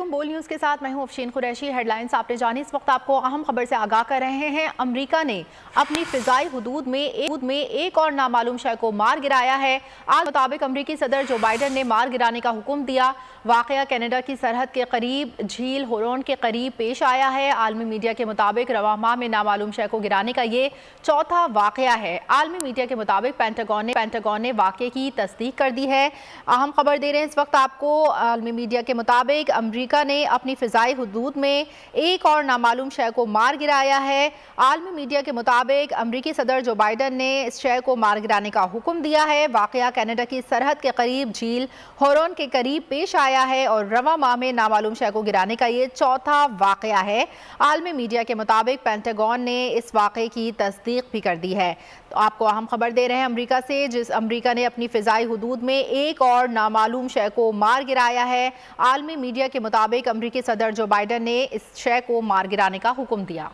अस्सलामुअलैकुम। बोल न्यूज़ के साथ मैं हूं अफशीन कुरैशी। हेडलाइंस आपने जानी। इस वक्त आपको अहम खबर से आगाह कर रहे हैं। अमेरिका ने अपनी फिजाई हुदूद में एक और नामालूम शय को मार गिराया है। आज मुताबिक अमेरिकी सदर जो बाइडन ने मार गिराने का हुक्म दिया। वाकया कनाडा की सरहद के करीब झील हुरोन के करीब पेश आया है। आलमी मीडिया के मुताबिक रवां माह में नामालूम शय को गिराने का ये चौथा वाकया है। आलमी मीडिया के मुताबिक पेंटागन ने वाकये की तस्दीक कर दी है। अहम खबर दे रहे हैं इस वक्त आपको। आलमी मीडिया के मुताबिक अमेरिका ने अपनी फिजाई हुदूद में एक और नामालूम शय को मार गिराया है। आलमी मीडिया के मुताबिक अमेरिकी सदर जो बाइडन ने इस शय को मार गिराने का हुक्म दिया है। वाकया कनाडा की सरहद के करीब झील हुरोन के करीब पेश आया है और रवां माह में नामालूम शय को गिराने का ये चौथा वाकया है। आलमी मीडिया के मुताबिक पेंटागन ने इस वाकये की तस्दीक भी कर दी है। तो आपको अहम खबर दे रहे हैं अमेरिका से, जिस अमेरिका ने अपनी फिजाई हुदूद में एक और नामालूम शय को मार गिराया है। आलमी मीडिया के मुताबिक अमेरिकी सदर जो बाइडन ने इस शय को मार गिराने का हुक्म दिया।